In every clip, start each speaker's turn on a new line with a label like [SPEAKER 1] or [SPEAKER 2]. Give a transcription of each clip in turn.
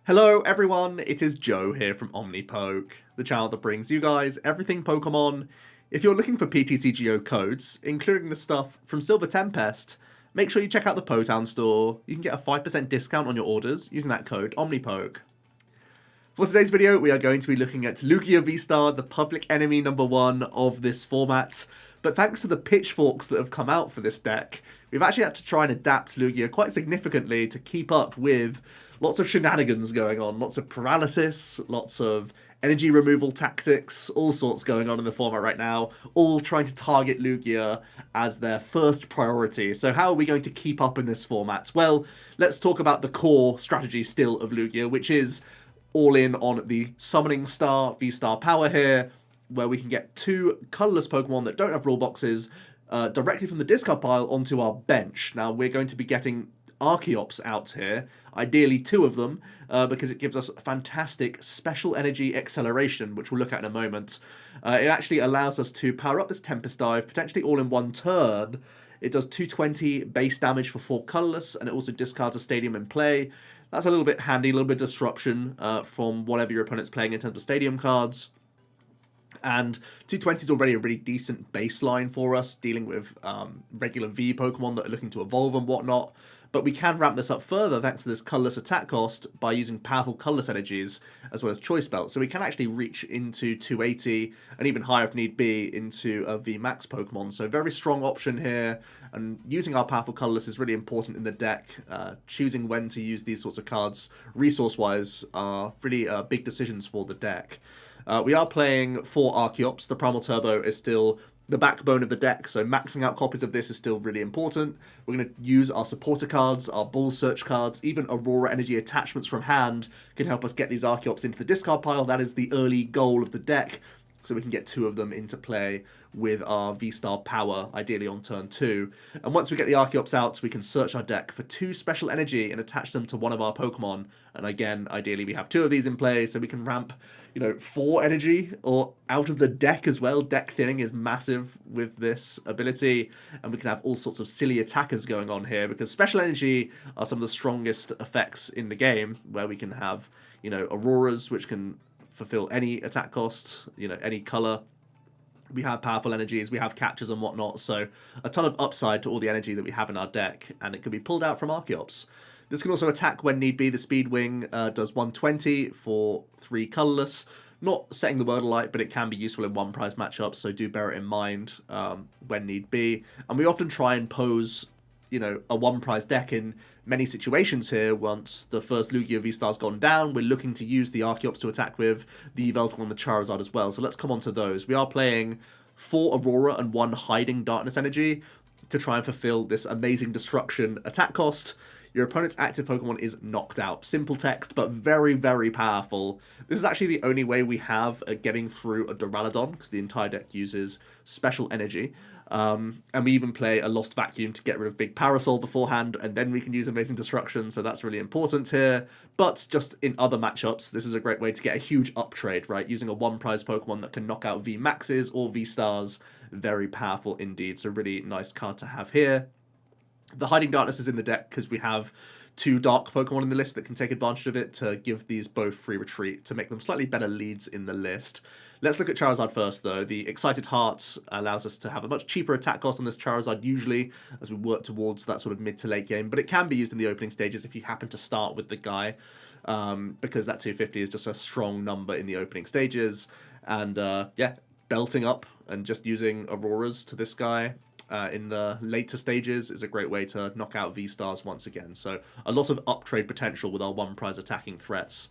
[SPEAKER 1] Hello everyone, it is Joe here from OmniPoke, the channel that brings you guys everything Pokemon. If you're looking for PTCGO codes, including the stuff from Silver Tempest, make sure you check out the Potown store. You can get a 5% discount on your orders using that code OmniPoke. For today's video, we are going to be looking at Lugia VSTAR, the public enemy #1 of this format. But thanks to the pitchforks that have come out for this deck, we've actually had to try and adapt Lugia quite significantly to keep up with lots of shenanigans going on, lots of paralysis, lots of energy removal tactics, all sorts going on in the format right now, all trying to target Lugia as their first priority. So how are we going to keep up in this format? Well, let's talk about the core strategy still of Lugia, which is all in on the Summoning Star VSTAR power here, where we can get two colourless Pokemon that don't have rule boxes directly from the discard pile onto our bench. Now, we're going to be getting Archeops out here, ideally two of them, because it gives us fantastic special energy acceleration, which we'll look at in a moment. It actually allows us to power up this Tempest Dive, potentially all in one turn. It does 220 base damage for 4 colourless, and it also discards a Stadium in play. That's a little bit handy, a little bit of disruption from whatever your opponent's playing in terms of Stadium cards. And 220 is already a really decent baseline for us, dealing with regular V Pokemon that are looking to evolve and whatnot. But we can ramp this up further thanks to this colourless attack cost by using powerful colourless energies as well as choice belts. So we can actually reach into 280 and even higher if need be into a VMAX Pokemon. So very strong option here, and using our powerful colourless is really important in the deck. Choosing when to use these sorts of cards resource-wise are really big decisions for the deck. We are playing 4 Archeops. The Primal Turbo is still the backbone of the deck, so maxing out copies of this is still really important. We're going to use our supporter cards, our ball search cards, even Aurora energy attachments from hand can help us get these Archeops into the discard pile. That is the early goal of the deck, so we can get 2 of them into play with our VSTAR power, ideally on turn 2. And once we get the Archeops out, we can search our deck for 2 special energy and attach them to one of our Pokemon. And again, ideally we have 2 of these in play, so we can ramp, 4 energy or out of the deck as well. Deck thinning is massive with this ability, and we can have all sorts of silly attackers going on here, because special energy are some of the strongest effects in the game, where we can have, Auroras, which can fulfill any attack cost, any color. We have powerful energies, we have captures and whatnot, so a ton of upside to all the energy that we have in our deck, and it can be pulled out from Archeops. This can also attack when need be. The Speed Wing does 120 for 3 colourless. Not setting the world alight, but it can be useful in one-prize matchups, so do bear it in mind when need be. And we often try and pose a one-prize deck in many situations here. Once the first Lugia V-Star's gone down, we're looking to use the Archeops to attack with, the Yveltal and the Charizard as well. So let's come on to those. We are playing 4 Aurora and 1 Hiding Darkness energy to try and fulfill this amazing destruction attack cost. Your opponent's active Pokemon is knocked out. Simple text, but very, very powerful. This is actually the only way we have at getting through a Duraludon, because the entire deck uses special energy. And we even play a Lost Vacuum to get rid of Big Parasol beforehand, and then we can use Amazing Destruction, so that's really important here. But just in other matchups, this is a great way to get a huge uptrade, right? Using a one-prize Pokemon that can knock out V-Maxes or V-Stars. Very powerful indeed, so really nice card to have here. The Hiding Darkness is in the deck because we have 2 Dark Pokemon in the list that can take advantage of it to give these both free retreat to make them slightly better leads in the list. Let's look at Charizard first, though. The Excited Heart allows us to have a much cheaper attack cost on this Charizard usually as we work towards that sort of mid to late game, but it can be used in the opening stages if you happen to start with the guy, because that 250 is just a strong number in the opening stages. And yeah, belting up and just using Auroras to this guy in the later stages is a great way to knock out V-Stars once again. So a lot of uptrade potential with our one-prize attacking threats.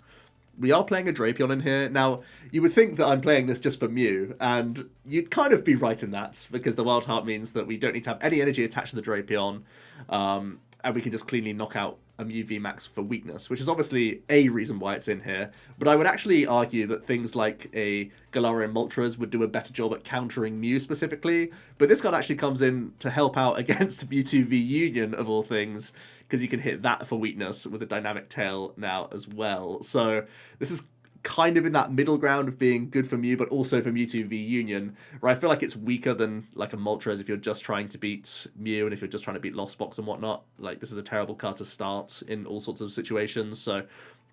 [SPEAKER 1] We are playing a Drapion in here. Now, you would think that I'm playing this just for Mew, and you'd kind of be right in that, because the Wild Heart means that we don't need to have any energy attached to the Drapion, and we can just cleanly knock out a Mew VMAX for weakness, which is obviously a reason why it's in here. But I would actually argue that things like a Galarian Moltres would do a better job at countering Mew specifically, but this card actually comes in to help out against Mewtwo V Union, of all things, because you can hit that for weakness with a Dynamic Tail now as well. So this is kind of in that middle ground of being good for Mew, but also for Mewtwo V Union, where I feel like it's weaker than like a Moltres if you're just trying to beat Mew and if you're just trying to beat Lost Box and whatnot. Like, this is a terrible card to start in all sorts of situations, so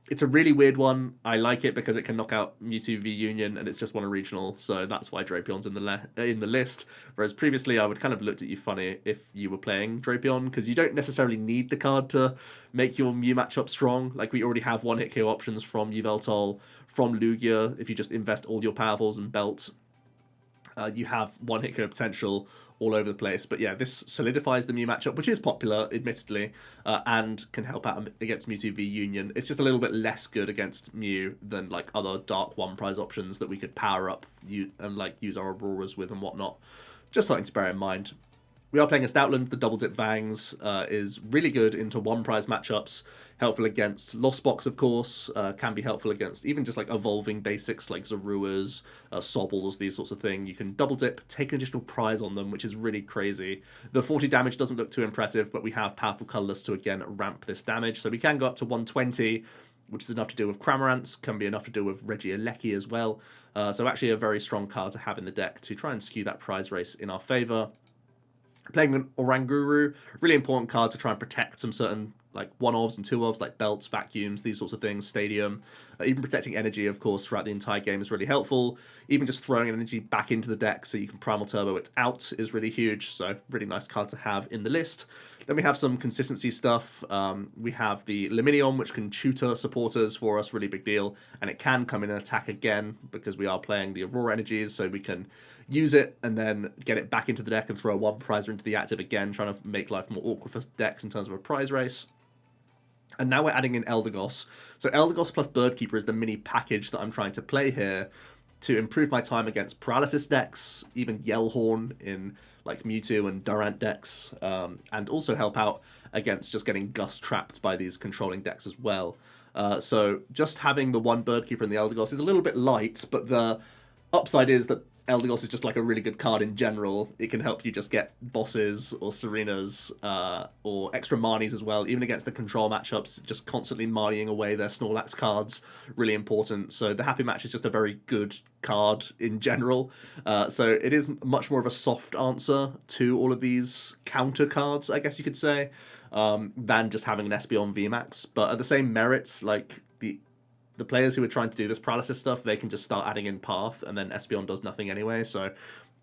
[SPEAKER 1] It's a really weird one. I like it because it can knock out Mewtwo v Union, and it's just won a regional, so that's why Drapion's in the list. Whereas previously, I would kind of looked at you funny if you were playing Drapion, because you don't necessarily need the card to make your Mew matchup strong. Like, we already have one-hit KO options from Yveltal, from Lugia. If you just invest all your powerfuls and belt, you have one-hit KO potential all over the place. But yeah, this solidifies the Mew matchup, which is popular, admittedly, and can help out against Mewtwo v Union. It's just a little bit less good against Mew than like other Dark One prize options that we could power up and like use our Auroras with and whatnot. Just something to bear in mind. We are playing a Stoutland. The double dip Vangs is really good into one prize matchups, helpful against Lost Box, of course, can be helpful against even just like evolving basics like Zaruas, Sobbles, these sorts of things. You can double dip, take an additional prize on them, which is really crazy. The 40 damage doesn't look too impressive, but we have powerful colours to again ramp this damage. So we can go up to 120, which is enough to deal with Cramorants, can be enough to deal with Regieleki as well. So actually a very strong card to have in the deck to try and skew that prize race in our favour. Playing an Oranguru, really important card to try and protect some certain like one-ofs and two-ofs, like belts, vacuums, these sorts of things, stadium. Even protecting energy, of course, throughout the entire game is really helpful. Even just throwing energy back into the deck so you can Primal Turbo it out is really huge, so really nice card to have in the list. Then we have some consistency stuff. We have the Lumineon, which can tutor supporters for us, really big deal. And it can come in and attack again because we are playing the Aurora energies, so we can use it and then get it back into the deck and throw one prizer into the active again, trying to make life more awkward for decks in terms of a prize race. And now we're adding in Eldegoss. So Eldegoss plus Bird Keeper is the mini package that I'm trying to play here to improve my time against paralysis decks, even Yellhorn in like Mewtwo and Durant decks, and also help out against just getting Gust trapped by these controlling decks as well. So just having the one Bird Keeper and the Eldegoss is a little bit light, but the upside is that Eldegoss is just like a really good card in general. It can help you just get bosses or Serenas or extra Marnies as well, even against the control matchups, just constantly Marnieing away their Snorlax cards, really important. So the Happy Match is just a very good card in general. So it is much more of a soft answer to all of these counter cards, I guess you could say, than just having an Espeon VMAX. But at the same merits, like the players who are trying to do this paralysis stuff, they can just start adding in Path, and then Espeon does nothing anyway. So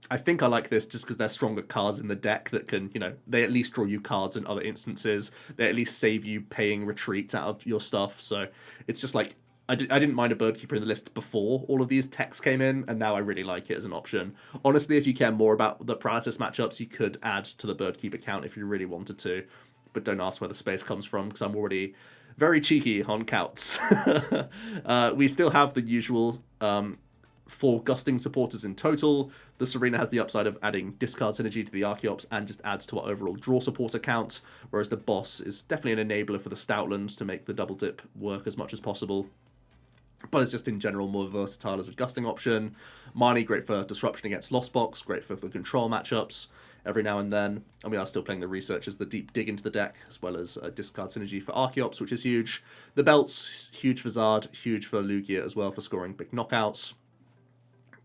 [SPEAKER 1] I think I like this just because they're stronger cards in the deck that can, you know, they at least draw you cards in other instances. They at least save you paying retreats out of your stuff. So it's just like, I didn't mind a Bird Keeper in the list before all of these techs came in, and now I really like it as an option. Honestly, if you care more about the paralysis matchups, you could add to the Bird Keeper count if you really wanted to. But don't ask where the space comes from, because I'm already very cheeky on counts. We still have the usual 4 gusting supporters in total. The Serena has the upside of adding discard synergy to the Archeops and just adds to our overall draw supporter count, whereas the boss is definitely an enabler for the Stoutland to make the double dip work as much as possible. But it's just in general more versatile as a gusting option. Marnie, great for disruption against Lost Box, great for the control matchups every now and then. And we are still playing the Research as the deep dig into the deck, as well as discard synergy for Archeops, which is huge. The belts, huge for Zard, huge for Lugia as well for scoring big knockouts.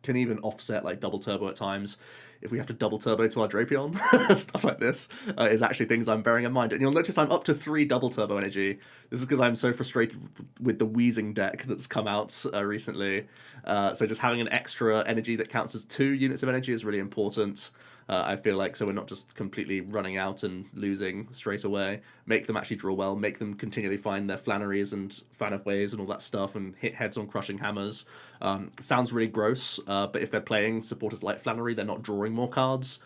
[SPEAKER 1] Can even offset like double turbo at times if we have to double turbo to our Drapion. Stuff like this is actually things I'm bearing in mind. And you'll notice I'm up to 3 double turbo energy. This is because I'm so frustrated with the Wheezing deck that's come out recently. So just having an extra energy that counts as 2 units of energy is really important. I feel like, so we're not just completely running out and losing straight away. Make them actually draw well, make them continually find their Flanneries and Fan of Waves and all that stuff, and hit heads on Crushing Hammers. Sounds really gross, but if they're playing supporters like Flannery, they're not drawing more cards.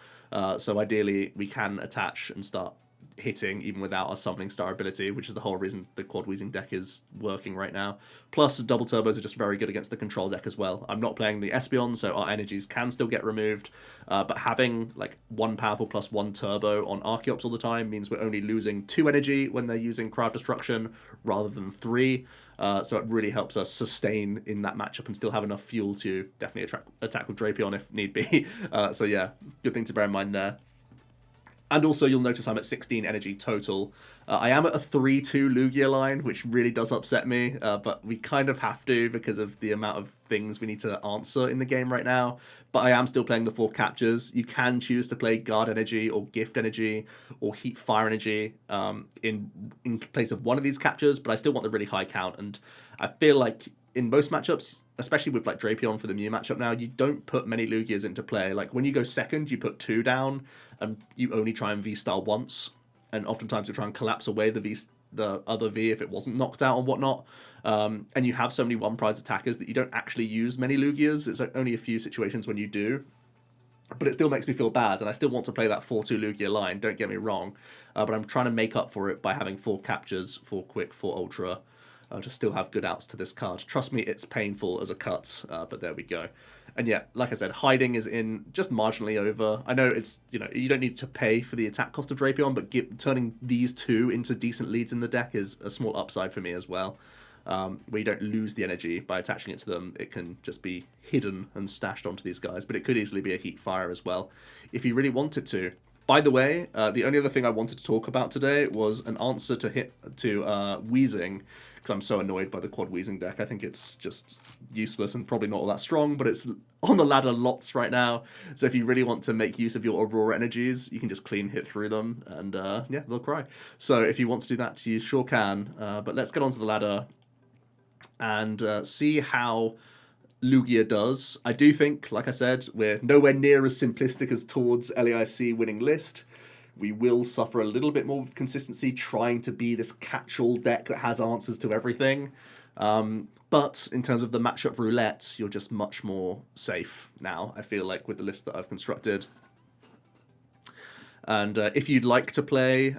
[SPEAKER 1] So ideally, we can attach and start hitting even without our Summoning Star ability, which is the whole reason the Quad Wheezing deck is working right now. Plus, double turbos are just very good against the control deck as well. I'm not playing the Espeon, so our energies can still get removed, but having like 1 powerful plus 1 turbo on Archeops all the time means we're only losing 2 energy when they're using Cry of Destruction rather than 3. So it really helps us sustain in that matchup and still have enough fuel to definitely attack with Drapion if need be. So yeah, good thing to bear in mind there. And also, you'll notice I'm at 16 energy total. I am at a 3-2 Lugia line, which really does upset me, but we kind of have to because of the amount of things we need to answer in the game right now. But I am still playing the 4 captures. You can choose to play Guard Energy or Gift Energy or Heat Fire Energy in place of one of these captures, but I still want the really high count. And I feel like in most matchups, especially with like Drapion for the Mew matchup now, you don't put many Lugias into play. Like when you go second, you put 2 down, and you only try and V-Star once, and oftentimes you try and collapse away the other V if it wasn't knocked out and whatnot. And you have so many one-prize attackers that you don't actually use many Lugias. It's only a few situations when you do. But it still makes me feel bad, and I still want to play that 4-2 Lugia line, don't get me wrong. But I'm trying to make up for it by having 4 captures, 4 quick, 4 ultra, to still have good outs to this card. Trust me, it's painful as a cut, but there we go. And yeah, like I said, hiding is in just marginally over. I know it's, you don't need to pay for the attack cost of Drapion, but turning these 2 into decent leads in the deck is a small upside for me as well. Where you don't lose the energy by attaching it to them. It can just be hidden and stashed onto these guys, but it could easily be a Heat Fire as well, if you really wanted to. By the way, the only other thing I wanted to talk about today was an answer to Wheezing, because I'm so annoyed by the quad Wheezing deck. I think it's just useless and probably not all that strong, but it's on the ladder lots right now. So if you really want to make use of your Aurora energies, you can just clean hit through them, and yeah, they'll cry. So if you want to do that, you sure can. But let's get onto the ladder and see how Lugia does. I do think, like I said, we're nowhere near as simplistic as towards LAIC winning list. We will suffer a little bit more with consistency trying to be this catch-all deck that has answers to everything. But in terms of the matchup roulette, you're just much more safe now, I feel like, with the list that I've constructed. And if you'd like to play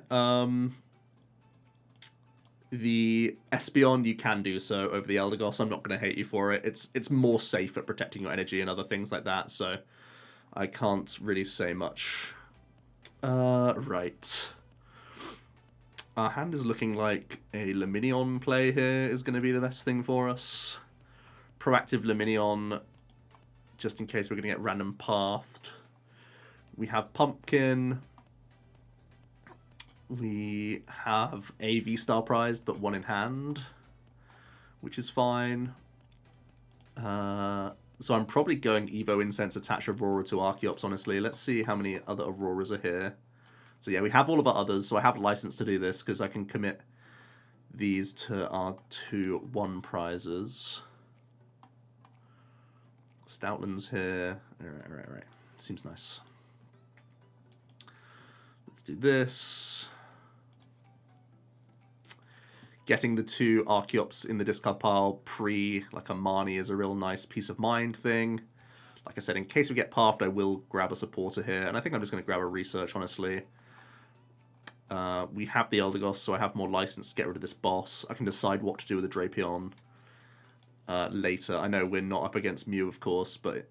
[SPEAKER 1] the Espeon, you can do so over the Eldegoss. I'm not going to hate you for it. It's more safe at protecting your energy and other things like that, so I can't really say much. Right. Our hand is looking like a Lumineon play here is going to be the best thing for us. Proactive Lumineon, just in case we're going to get random pathed. We have Pumpkin. We have a V-Star prized, but 1 in hand, which is fine. So I'm probably going Evo Incense attach Aurora to Archeops, honestly. Let's see how many other Auroras are here. So yeah, we have all of our others, so I have license to do this because I can commit these to our 2 1 prizes. Stoutland's here. Alright. Seems nice. Let's do this. Getting the 2 Archeops in the discard pile like a Marnie is a real nice peace of mind thing. Like I said, in case we get pathed, I will grab a supporter here, and I think I'm just going to grab a research, honestly. We have the Eldegoss, so I have more license to get rid of this boss. I can decide what to do with the Drapion later. I know we're not up against Mew, of course, but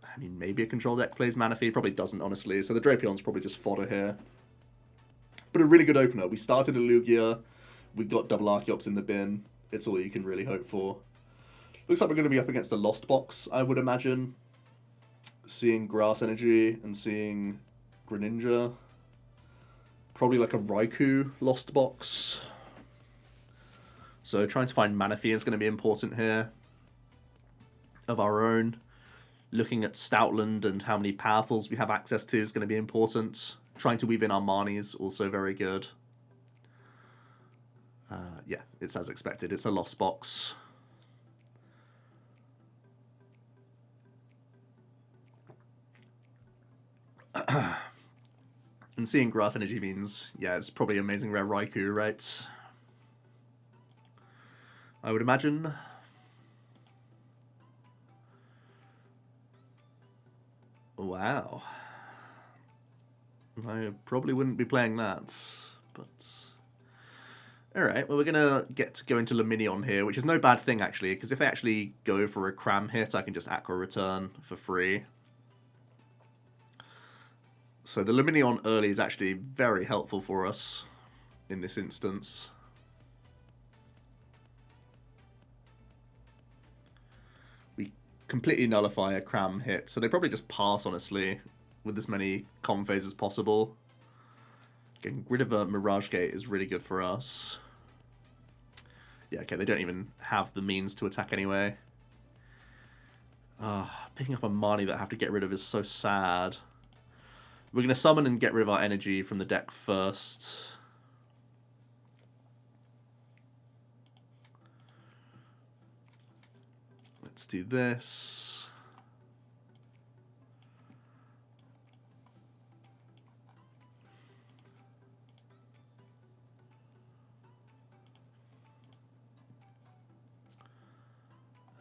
[SPEAKER 1] I mean, maybe a control deck plays Manaphy. Probably doesn't, honestly, so the Drapion's probably just fodder here. But a really good opener. We started a Lugia. We got double Archeops in the bin. It's all you can really hope for. Looks like we're going to be up against a Lost Box, I would imagine. Seeing Grass Energy and seeing Greninja. Probably like a Raikou Lost Box. So trying to find Manaphy is going to be important here. Of our own. Looking at Stoutland and how many powerfuls we have access to is going to be important. Trying to weave in our Marnies, also very good. Yeah, it's as expected. It's a Lost Box. And seeing Grass Energy means, yeah, it's probably Amazing Rare Raikou, right? I would imagine. Wow. I probably wouldn't be playing that, but... Alright, well, we're going to go into Lumineon here, which is no bad thing, actually, because if they actually go for a cram hit, I can just Aqua Return for free. So the Lumineon early is actually very helpful for us in this instance. We completely nullify a cram hit, so they probably just pass, honestly, with as many comm phases as possible. Getting rid of a Mirage Gate is really good for us. Yeah, okay, they don't even have the means to attack anyway. Picking up a Marnie that I have to get rid of is so sad. We're going to summon and get rid of our energy from the deck first. Let's do this.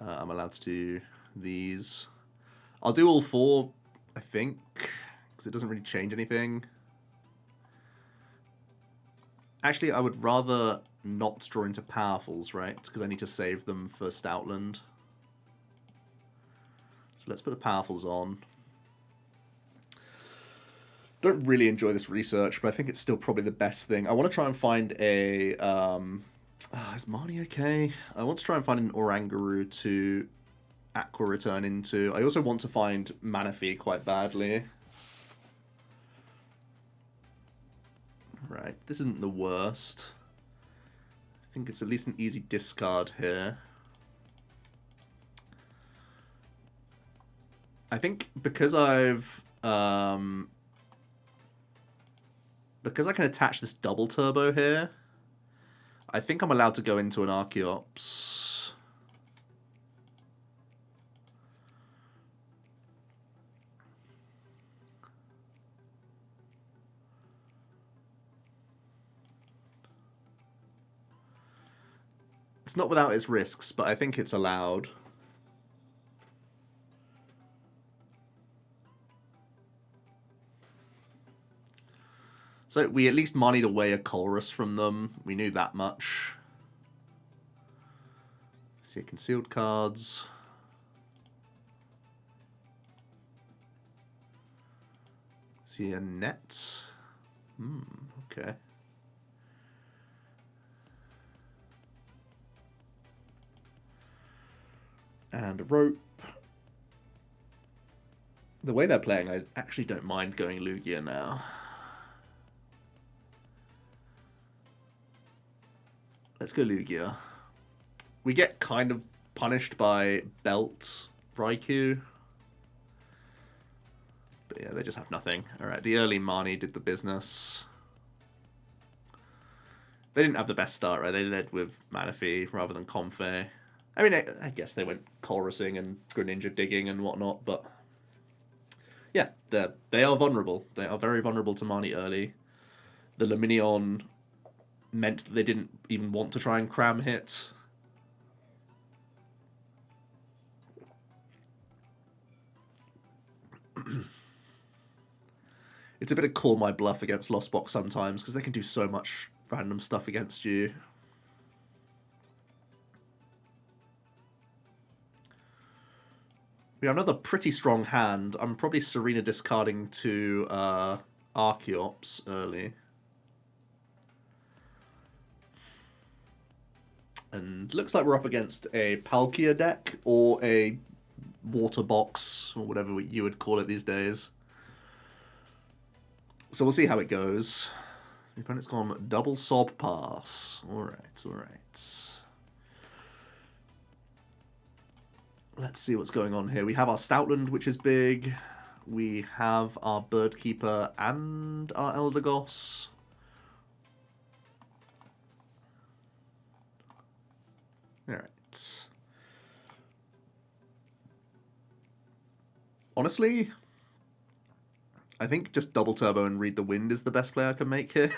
[SPEAKER 1] I'm allowed to do these. I'll do all four, I think, because it doesn't really change anything. Actually, I would rather not draw into Powerfuls, right? Because I need to save them for Stoutland. So let's put the Powerfuls on. Don't really enjoy this research, but I think it's still probably the best thing. I want to try and find a... is Marnie okay? I want to try and find an Oranguru to Aqua Return into. I also want to find Manaphy quite badly. Right, this isn't the worst. I think it's at least an easy discard here. I think because I've... because I can attach this double turbo here, I think I'm allowed to go into an Archeops. It's not without its risks, but I think it's allowed. So we at least moneyed away a Colress from them. We knew that much. See concealed cards. See a net. Okay. And a rope. The way they're playing, I actually don't mind going Lugia now. Let's go Lugia. We get kind of punished by Belt Raikou. But yeah, they just have nothing. Alright, the early Marnie did the business. They didn't have the best start, right? They led with Manaphy rather than Comfey. I mean, I guess they went Colressing and Greninja digging and whatnot, but... yeah, they are vulnerable. They are very vulnerable to Marnie early. The Lumineon meant that they didn't even want to try and cram hit. It's a bit of call my bluff against Lost Box sometimes, because they can do so much random stuff against you. We have another pretty strong hand. I'm probably Serena discarding to Archeops early. And looks like we're up against a Palkia deck or a water box or whatever you would call it these days. So we'll see how it goes. The opponent's gone double sob pass. Alright, alright. Let's see what's going on here. We have our Stoutland, which is big. We have our Bird Keeper and our Eldegoss. Alright. Honestly, I think just double turbo and read the wind is the best play I can make here.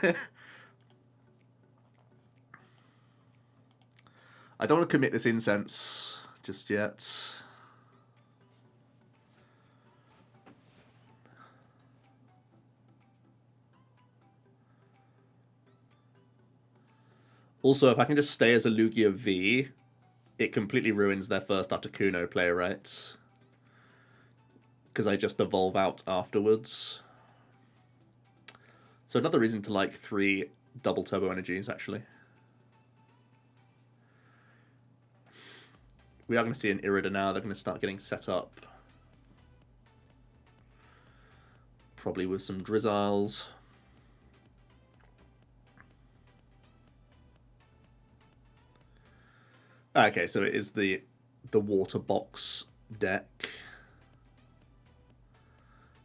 [SPEAKER 1] I don't want to commit this incense just yet. Also, if I can just stay as a Lugia V, it completely ruins their first Articuno play, right? Because I just evolve out afterwards. So another reason to like 3 double turbo energies, actually. We are going to see an Irida now. They're going to start getting set up. Probably with some Drizziles. Okay, so it is the water box deck.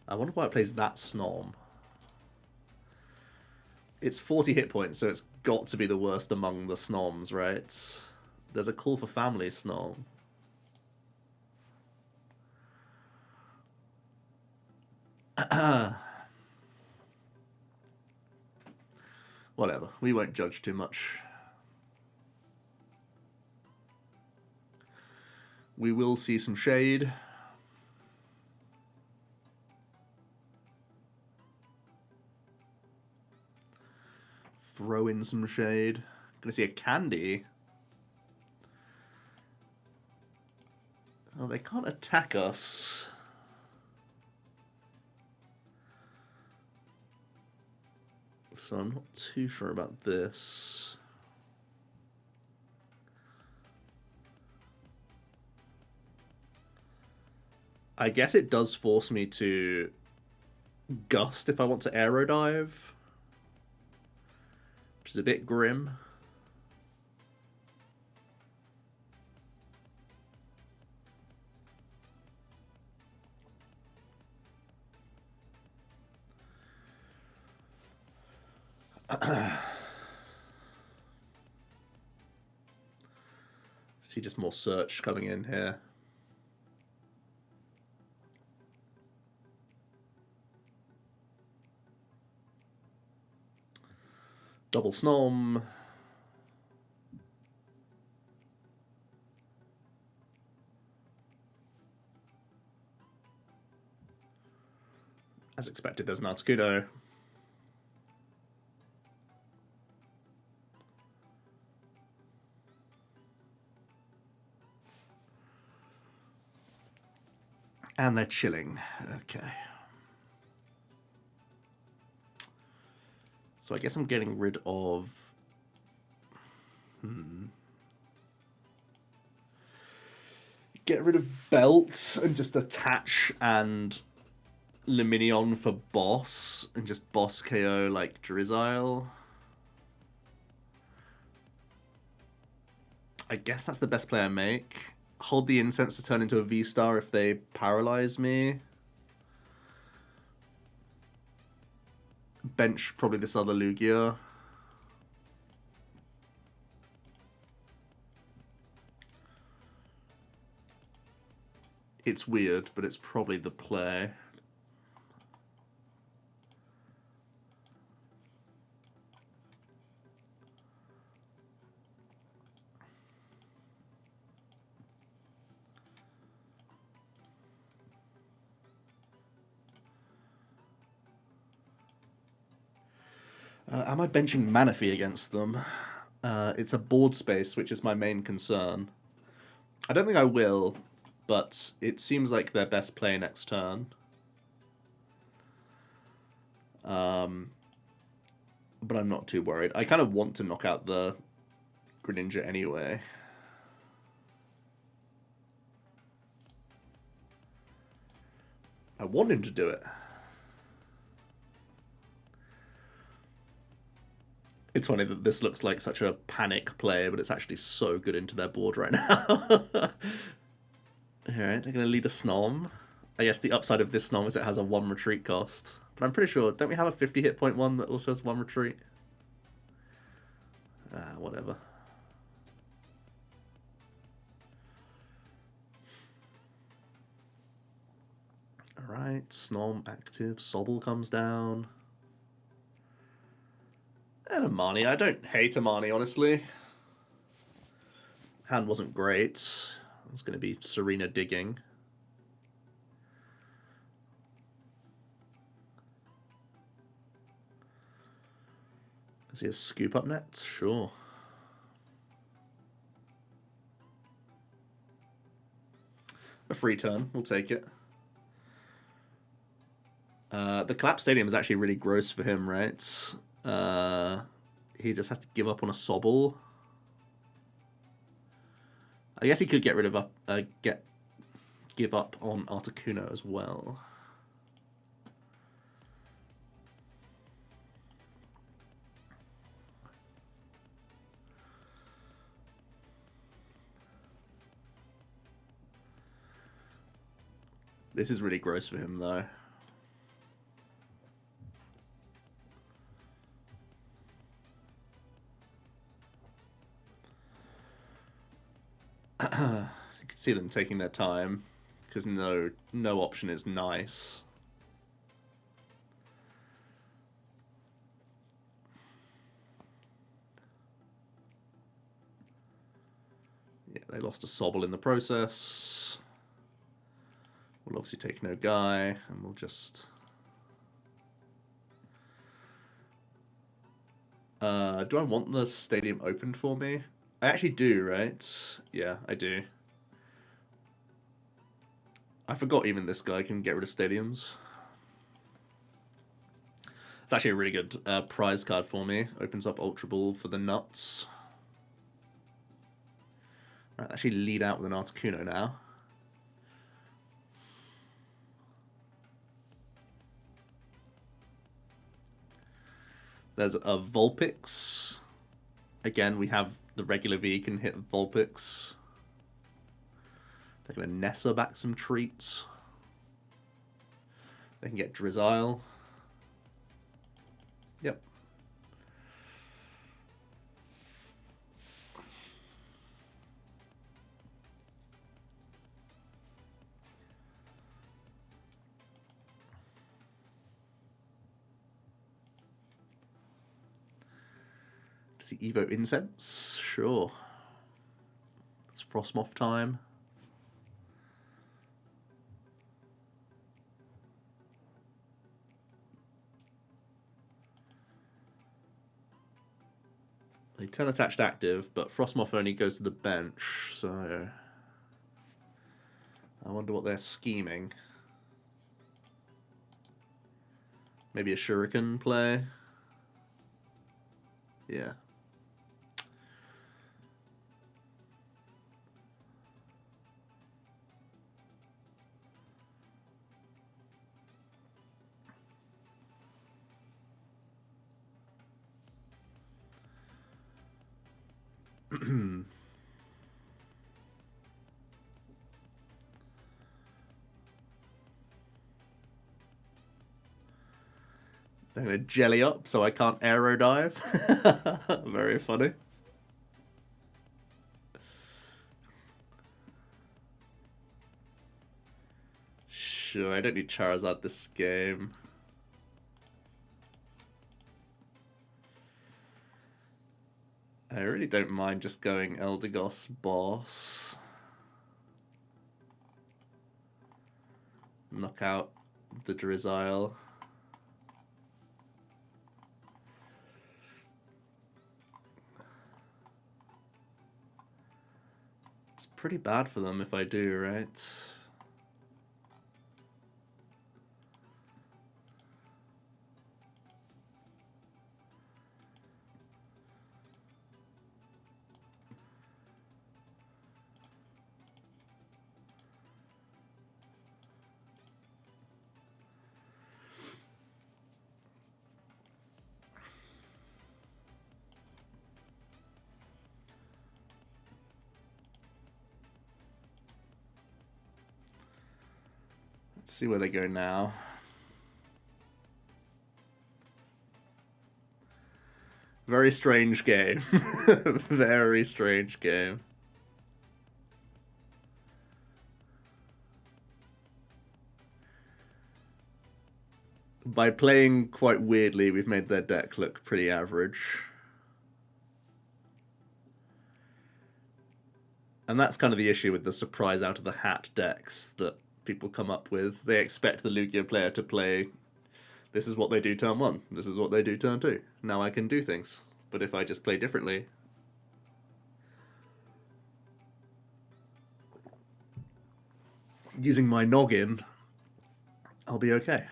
[SPEAKER 1] I wonder why it plays that Snom. It's 40 hit points, so it's got to be the worst among the Snoms, right? There's a Call for Family Snom. Whatever, we won't judge too much. We will see some shade. Throw in some shade. Gonna see a candy. Oh, they can't attack us. So I'm not too sure about this. I guess it does force me to gust if I want to aerodive, which is a bit grim. See just more search coming in here. Double Snom. As expected, there's an Articuno. And they're chilling. Okay. So I guess I'm getting rid of... Get rid of Belt and just attach and Lumineon for boss and just boss KO like Drizzile. I guess that's the best play I make. Hold the Incense to turn into a V-Star if they paralyze me. Bench probably this other Lugia. It's weird, but it's probably the play. Am I benching Manaphy against them? It's a board space, which is my main concern. I don't think I will, but it seems like their best play next turn. But I'm not too worried. I kind of want to knock out the Greninja anyway. I want him to do it. It's funny that this looks like such a panic play, but it's actually so good into their board right now. Alright, they're going to lead a Snom. I guess the upside of this Snom is it has a 1 retreat cost. But I'm pretty sure, don't we have a 50 hit point one that also has 1 retreat? Whatever. Alright, Snom active, Sobble comes down. And Amani. I don't hate Amani, honestly. Hand wasn't great. It's going to be Serena digging. Is he a scoop up net? Sure. A free turn. We'll take it. The Collapse Stadium is actually really gross for him, right? He just has to give up on a Sobble. I guess he could get rid of give up on Articuno as well. This is really gross for him, though. You can see them taking their time, because no option is nice. Yeah, they lost a Sobble in the process. We'll obviously take no guy, and we'll just... do I want the stadium opened for me? I actually do, right? Yeah, I do. I forgot even this guy can get rid of stadiums. It's actually a really good prize card for me. Opens up Ultra Ball for the nuts. Right, actually lead out with an Articuno now. There's a Vulpix. Again, we have the regular V can hit Vulpix. They're going to Nessa back some treats. They can get Drizzile. Yep. See Evo Incense? Sure. It's Frostmoth time. They turn attached active, but Frostmoth only goes to the bench, so I wonder what they're scheming. Maybe a Shuriken play? Yeah. They're going to jelly up so I can't aero dive. Very funny. Sure, I don't need Charizard this game. I really don't mind just going Eldegoss boss. Knock out the Drizzile. It's pretty bad for them if I do, right? Let's see where they go now. Very strange game. Very strange game. By playing quite weirdly, we've made their deck look pretty average. And that's kind of the issue with the surprise out of the hat decks that people come up with. They expect the Lugia player to play, this is what they do turn 1, this is what they do turn 2. Now I can do things. But if I just play differently, using my noggin, I'll be okay.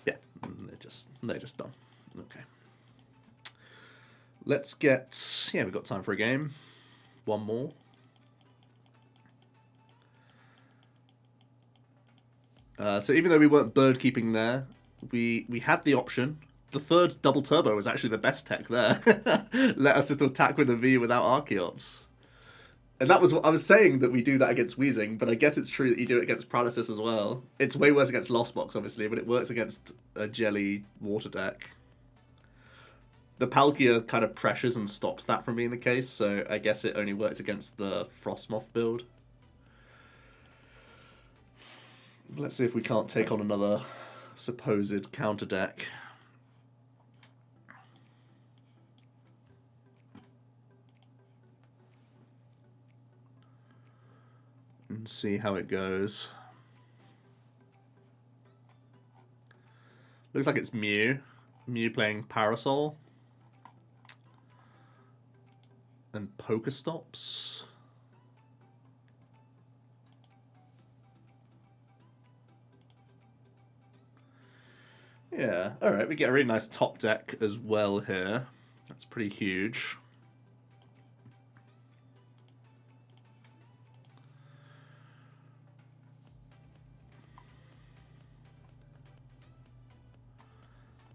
[SPEAKER 1] Yeah, they're just done. Okay. Let's get... Yeah, we've got time for a game. One more. So even though we weren't bird keeping there, we had the option the third double turbo was actually the best tech there. Let us just attack with a V without Archeops. And that was what I was saying, that we do that against Weezing, but I guess it's true that you do it against Paralysis as well. It's way worse against Lost Box, obviously, but it works against a Jelly water deck. The Palkia kind of pressures and stops that from being the case, so I guess it only works against the Frostmoth build. Let's see if we can't take on another supposed counter deck. And see how it goes. Looks like it's Mew. Mew playing Parasol. And Pokestops. Yeah, alright, we get a really nice top deck as well here. That's pretty huge.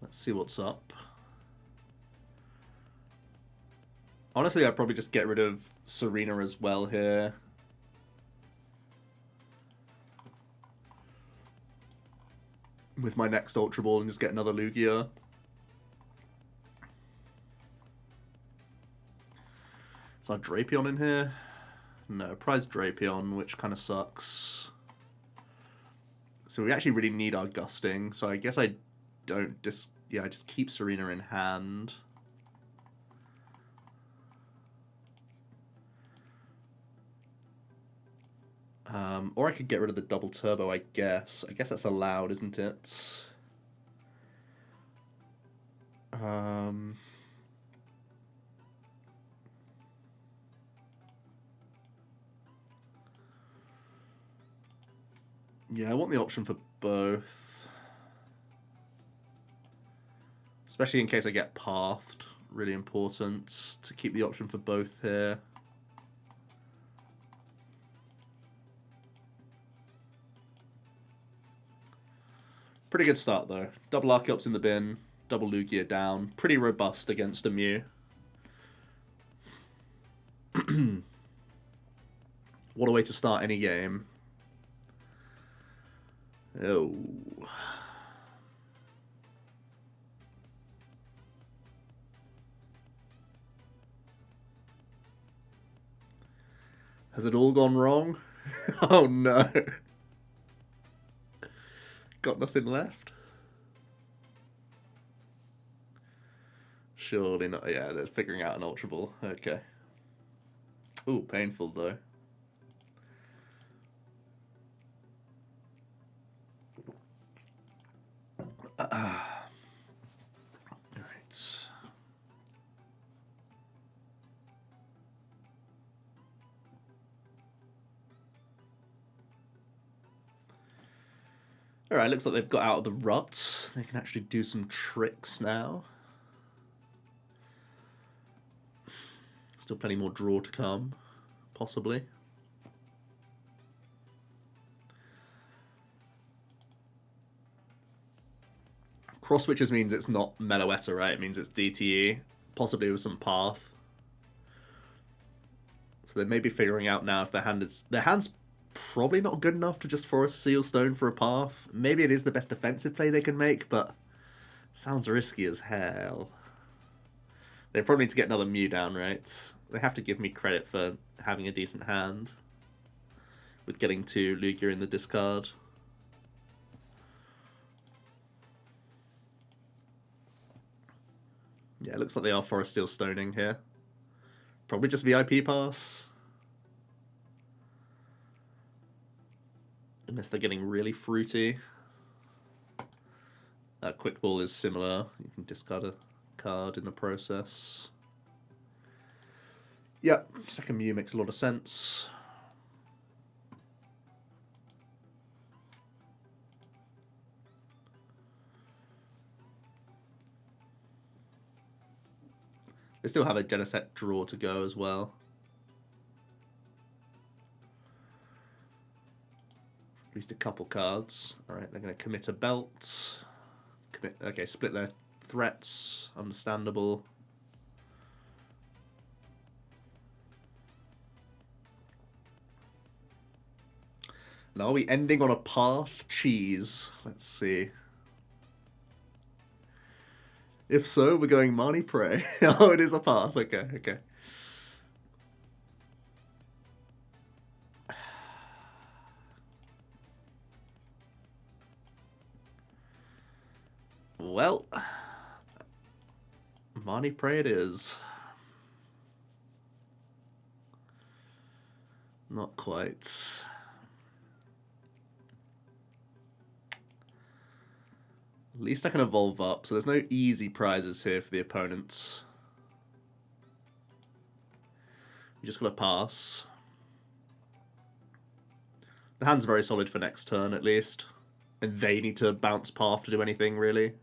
[SPEAKER 1] Let's see what's up. Honestly, I'd probably just get rid of Serena as well here. With my next Ultra Ball and just get another Lugia. Is our Drapion in here? No, prize Drapion, which kind of sucks. So we actually really need our Gusting, so I guess I don't I just keep Serena in hand. Or I could get rid of the double turbo, I guess. I guess that's allowed, isn't it? Yeah, I want the option for both. Especially in case I get pathed. Really important to keep the option for both here. Pretty good start though. Double Archeops in the bin, double Lugia down. Pretty robust against a Mew. What a way to start any game. Oh. Has it all gone wrong? Oh no. Got nothing left? Surely not. Yeah, they're figuring out an Ultra Ball. Okay. Ooh, painful though. Alright. Alright, looks like they've got out of the rut. They can actually do some tricks now. Still plenty more draw to come, possibly. Cross switches means it's not Meloetta, right? It means it's DTE, possibly with some path. So they may be figuring out now if their hand's probably not good enough to just force Seal Stone for a path. Maybe it is the best defensive play they can make, but sounds risky as hell. They probably need to get another Mew down, right? They have to give me credit for having a decent hand with getting 2 Lugia in the discard. Yeah, it looks like they are Forest Steel Stoning here. Probably just VIP pass. Unless they're getting really fruity. Quick Ball is similar. You can discard a card in the process. Yep, second Mew makes a lot of sense. They still have a Genesect draw to go as well. At least a couple cards. Alright, they're going to commit a belt. Okay, split their threats, understandable. And are we ending on a path cheese? Let's see. If so, we're going Marnie Prey. Oh, it is a path. Okay, okay. Well, Marnie Prey it is. Not quite. At least I can evolve up, so there's no easy prizes here for the opponents. You just gotta pass. The hand's very solid for next turn, at least. And they need to bounce path to do anything, really.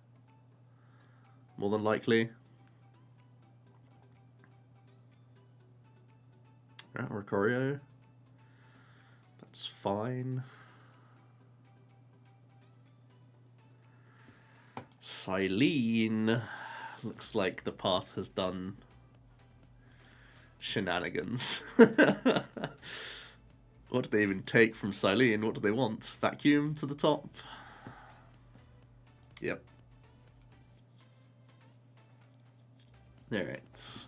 [SPEAKER 1] More than likely. Oricorio. That's fine. Silene. Looks like the path has done shenanigans. What do they even take from Silene? What do they want? Vacuum to the top? Yep. Alright.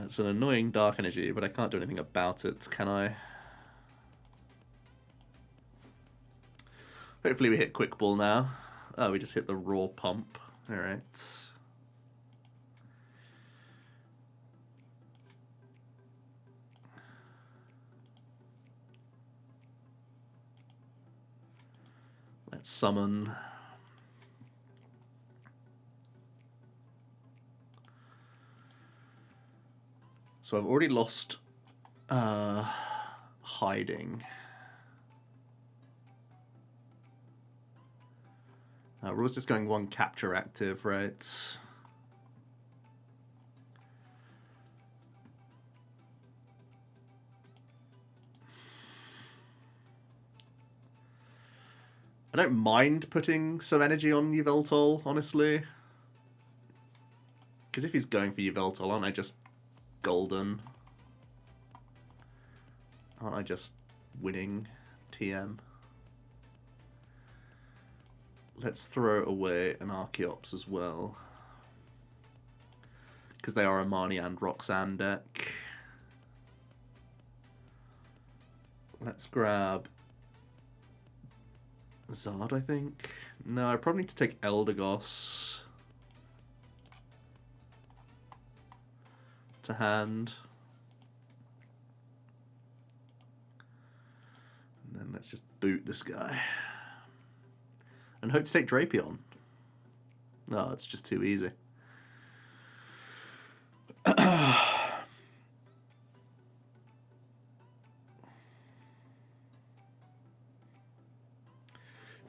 [SPEAKER 1] It's an annoying dark energy, but I can't do anything about it, can I? Hopefully we hit Quick Ball now. Oh, we just hit the raw pump. Alright. Let's summon. So I've already lost hiding. We're always just going one capture active, right? I don't mind putting some energy on Yveltal, honestly. Because if he's going for Yveltal, aren't I just golden? Aren't I just winning TM? Let's throw away an Archeops as well. Because they are a Marnie and Roxanne deck. Let's grab Zard, I think. No, I probably need to take Eldegoss to hand. And then let's just boot this guy. And hope to take Drapion. No, it's just too easy.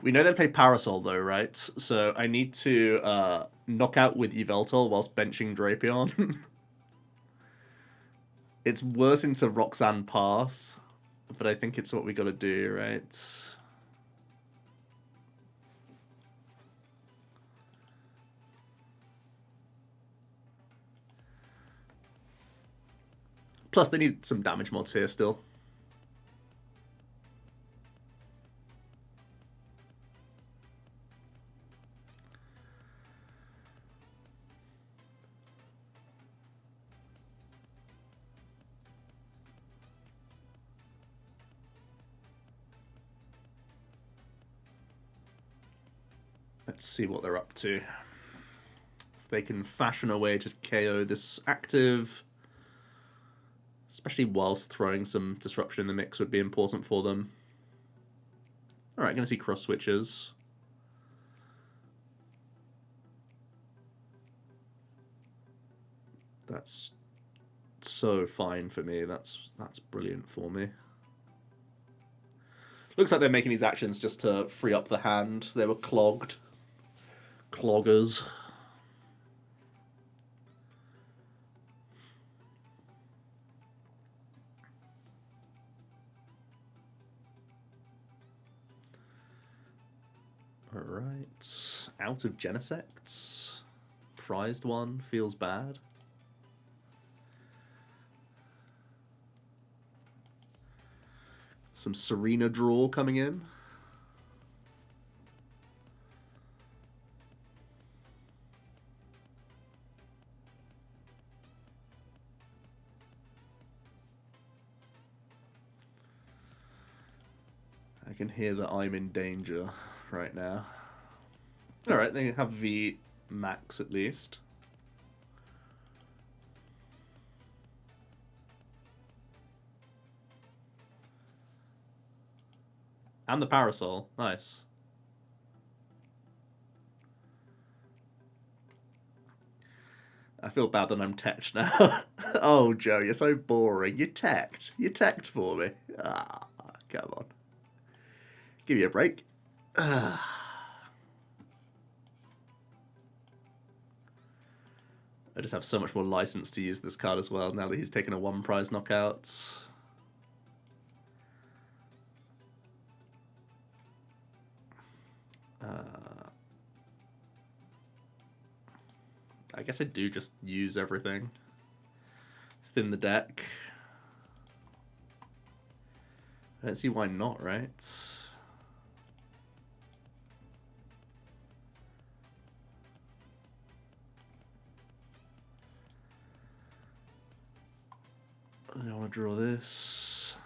[SPEAKER 1] We know they play Parasol though, right? So I need to knock out with Yveltal whilst benching Drapion. It's worse into Roxanne Path, but I think it's what we gotta do, right? Plus, they need some damage mods here still. Let's see what they're up to. If they can fashion a way to KO this active, especially whilst throwing some disruption in the mix, would be important for them. Alright, gonna see cross switches. That's so fine for me. That's brilliant for me. Looks like they're making these actions just to free up the hand. They were clogged. Cloggers. Alright. out of Genesects. Prized one, feels bad. Some Serena draw coming in. I can hear that I'm in danger right now. Alright, they have V max at least. And the Parasol. Nice. I feel bad that I'm teched now. Oh, Joe, you're so boring. You're teched. You're teched for me. Ah, come on. Give you a break. I just have so much more license to use this card as well now that he's taken a one prize knockout. I guess I do just use everything. Thin the deck. I don't see why not, right? I want to draw this.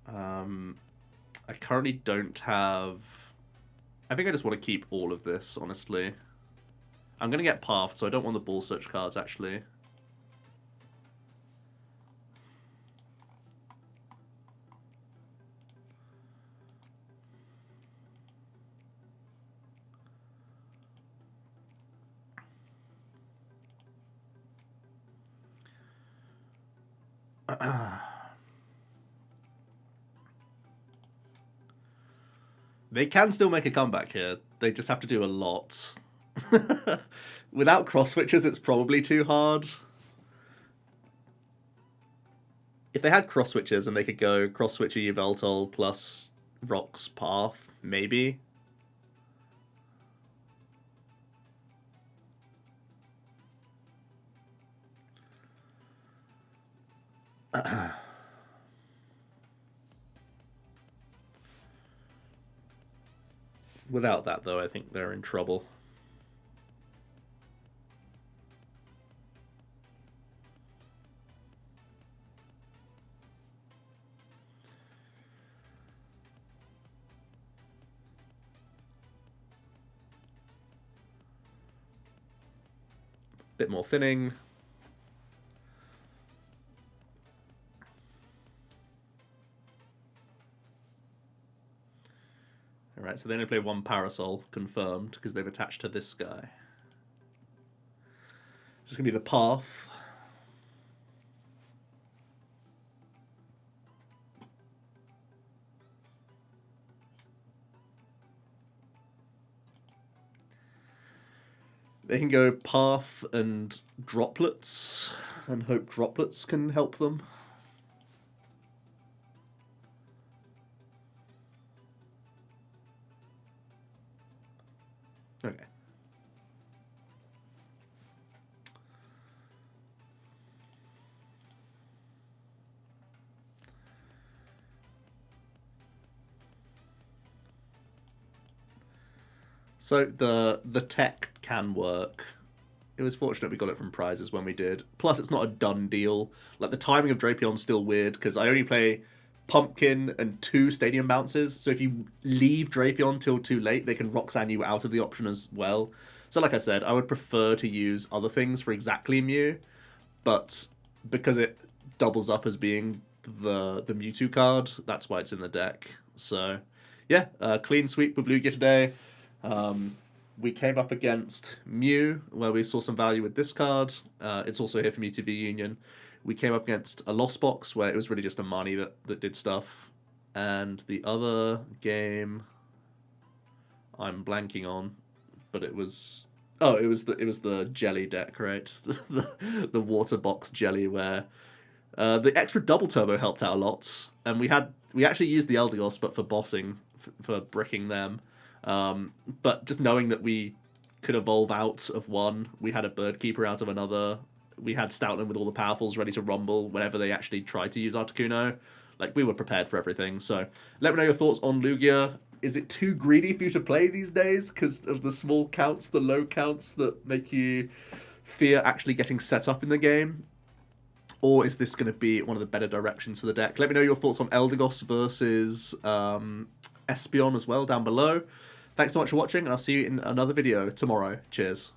[SPEAKER 1] I currently don't have... I think I just want to keep all of this, honestly. I'm going to get Pathed, so I don't want the Ball Search cards, actually. They can still make a comeback here. They just have to do a lot. Without cross switches, it's probably too hard. If they had cross switches and they could go cross switcher Yveltal plus Rock's Path, maybe. Without that, though, I think they're in trouble. Bit more thinning. Alright, so they only play one Parasol, confirmed, because they've attached to this guy. This is going to be the Path. They can go Path and Droplets, and hope Droplets can help them. Okay. So the tech can work. It was fortunate we got it from prizes when we did. Plus, it's not a done deal. Like, the timing of Drapion's still weird, because I only play Pumpkin and 2 Stadium Bounces, so if you leave Drapion till too late, they can Roxanne you out of the option as well. So like I said, I would prefer to use other things for exactly Mew, but because it doubles up as being the Mewtwo card, that's why it's in the deck. So yeah, clean sweep with Lugia today. We came up against Mew, where we saw some value with this card. It's also here for Mewtwo V Union. We came up against a Lost Box, where it was really just a Mani that did stuff. And the other game I'm blanking on, but it was... Oh, it was the jelly deck, right? The water box jelly, where The extra double turbo helped out a lot, and we actually used the Eldegoss, but for bossing, for bricking them. But just knowing that we could evolve out of one, we had a Bird Keeper out of another, we had Stoutland with all the powerfuls ready to rumble whenever they actually tried to use Articuno. Like, we were prepared for everything. So let me know your thoughts on Lugia. Is it too greedy for you to play these days because of the small counts, the low counts that make you fear actually getting set up in the game? Or is this going to be one of the better directions for the deck? Let me know your thoughts on Eldegoss versus Espeon as well down below. Thanks so much for watching, and I'll see you in another video tomorrow. Cheers.